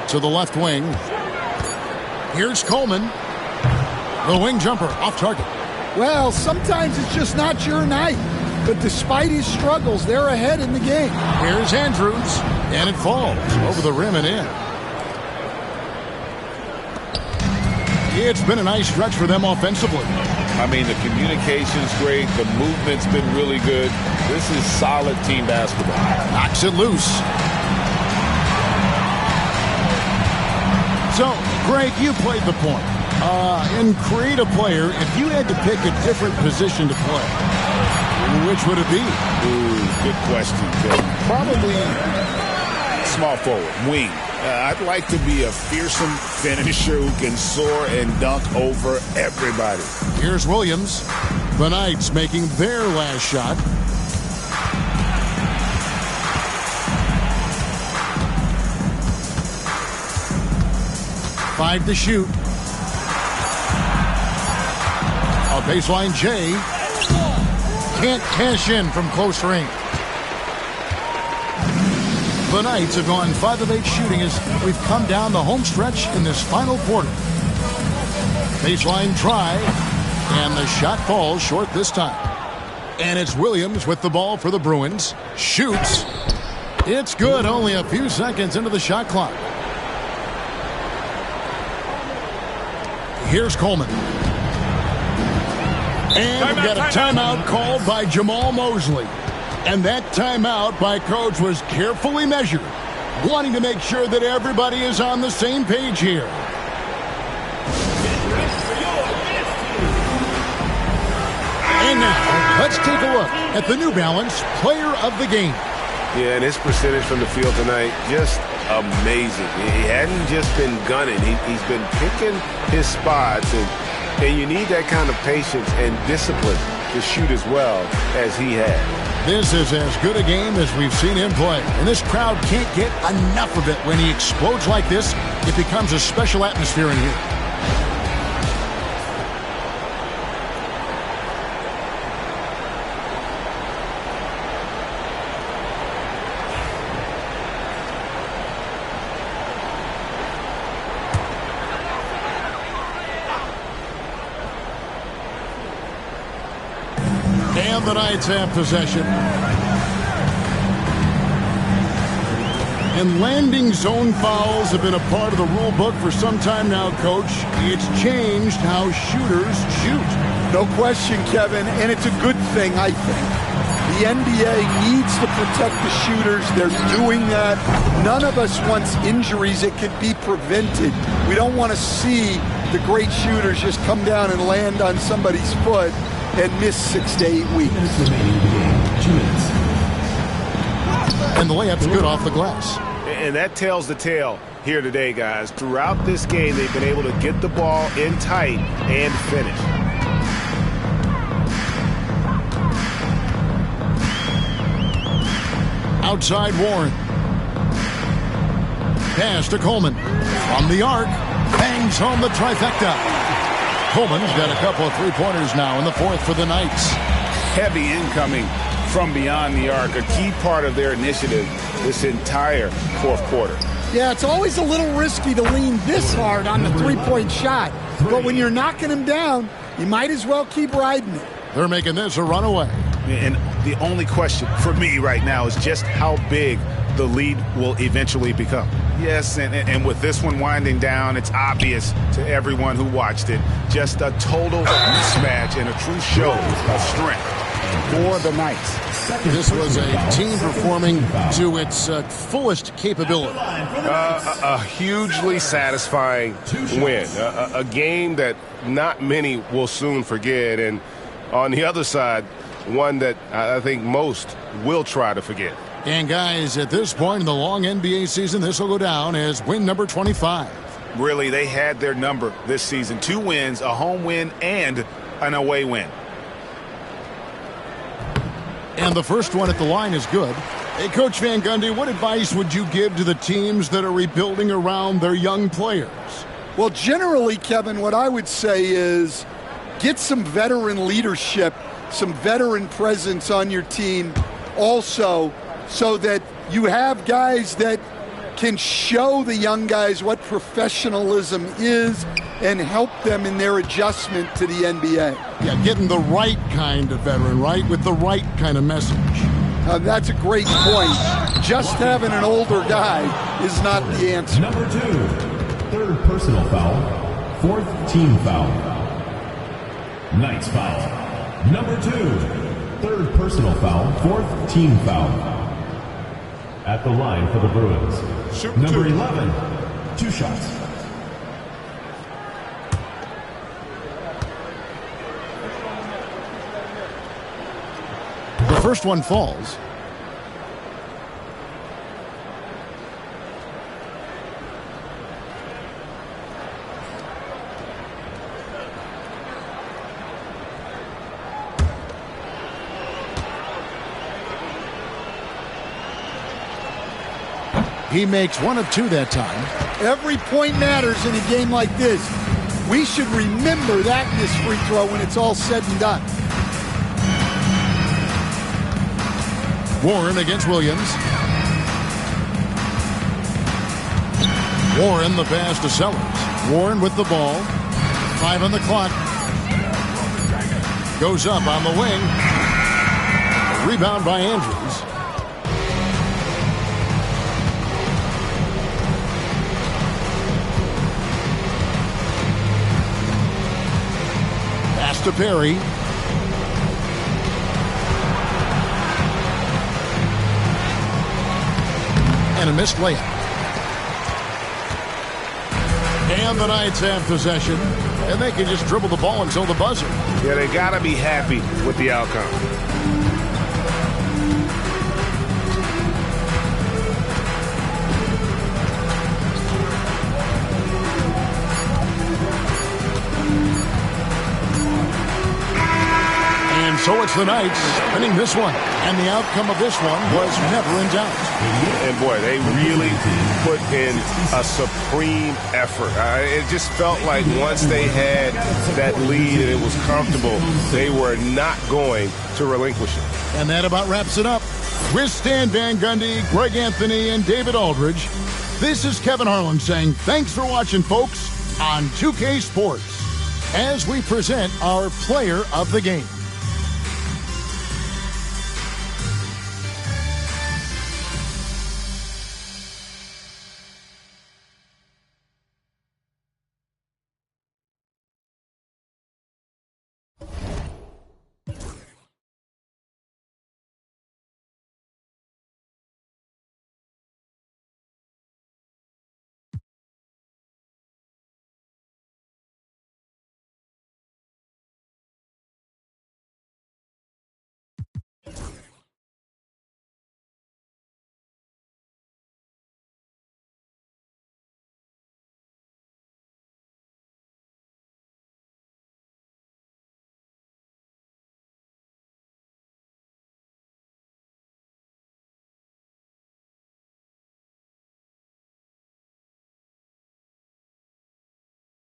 To the left wing. Here's Coleman. The wing jumper off target. Well, sometimes it's just not your night. But despite his struggles, they're ahead in the game. Here's Andrews. And it falls over the rim and in. It's been a nice stretch for them offensively. I mean, the communication's great. The movement's been really good. This is solid team basketball. Knocks it loose. So, Greg, you played the point. In creative player, if you had to pick a different position to play, which would it be? Ooh, good question, Bill. Probably small forward, wing. I'd like to be a fearsome finisher who can soar and dunk over everybody. Here's Williams. The Knights making their last shot. Five to shoot. A baseline J. Can't cash in from close range. The Knights have gone 5 of 8 shooting as we've come down the home stretch in this final quarter. Baseline try, and the shot falls short this time. And it's Williams with the ball for the Bruins. Shoots. It's good, only a few seconds into the shot clock. Here's Coleman. And we got a timeout called by Jamal Mosley. And that timeout by Coach was carefully measured, wanting to make sure that everybody is on the same page here. And now, let's take a look at the New Balance Player of the Game. Yeah, and his percentage from the field tonight, just amazing. He hadn't just been gunning. He's been picking his spots, and you need that kind of patience and discipline to shoot as well as he had. This is as good a game as we've seen him play. And this crowd can't get enough of it. When he explodes like this, it becomes a special atmosphere in here. And the Knights have possession. And landing zone fouls have been a part of the rule book for some time now, Coach. It's changed how shooters shoot. No question, Kevin, and it's a good thing, I think. The NBA needs to protect the shooters. They're doing that. None of us wants injuries that could be prevented. We don't want to see the great shooters just come down and land on somebody's foot and miss 6 to 8 weeks. And the layup's good off the glass. And that tells the tale here today, guys. Throughout this game, they've been able to get the ball in tight and finish. Outside Warren. Pass to Coleman. From the arc. Bangs home the trifecta. Coleman's got a couple of three-pointers now in the fourth for the Knights. Heavy incoming from beyond the arc, a key part of their initiative this entire fourth quarter. Yeah, it's always a little risky to lean this hard on the three-point shot. But when you're knocking him down, you might as well keep riding it. They're making this a runaway. And the only question for me right now is just how big the lead will eventually become. Yes, and with this one winding down, it's obvious to everyone who watched it. Just a total mismatch and a true show of strength for the Knights. This was a team performing to its fullest capability. A hugely satisfying win. A game that not many will soon forget. And on the other side, one that I think most will try to forget. And guys, at this point in the long NBA season, this will go down as win number 25. Really, they had their number this season. 2 wins, a home win, and an away win. And the first one at the line is good. Hey, Coach Van Gundy, what advice would you give to the teams that are rebuilding around their young players? Well, generally, Kevin, what I would say is get some veteran leadership, some veteran presence on your team also, so that you have guys that can show the young guys what professionalism is and help them in their adjustment to the NBA. Yeah, getting the right kind of veteran, right, with the right kind of message. That's a great point. Just having an older guy is not the answer. Number 2, third personal foul. fourth team foul. Knights foul. Number 2. Third personal foul, fourth team foul. At the line for the Bruins. Number 11, 2 shots. The first one falls. He makes 1 of 2 that time. Every point matters in a game like this. We should remember that in this free throw when it's all said and done. Warren against Williams. Warren the pass to Sellers. Warren with the ball. 5 on the clock. Goes up on the wing. A rebound by Andrews. Pass to Perry. And a missed layup. And the Knights have possession, and they can just dribble the ball until the buzzer. Yeah, they got to be happy with the outcome. And so it's the Knights winning this one. And the outcome of this one was never in doubt. And boy, they really put in a supreme effort. It just felt like once they had that lead and it was comfortable, they were not going to relinquish it. And that about wraps it up. With Stan Van Gundy, Greg Anthony, and David Aldridge, this is Kevin Harlan saying thanks for watching, folks, on 2K Sports, as we present our player of the game.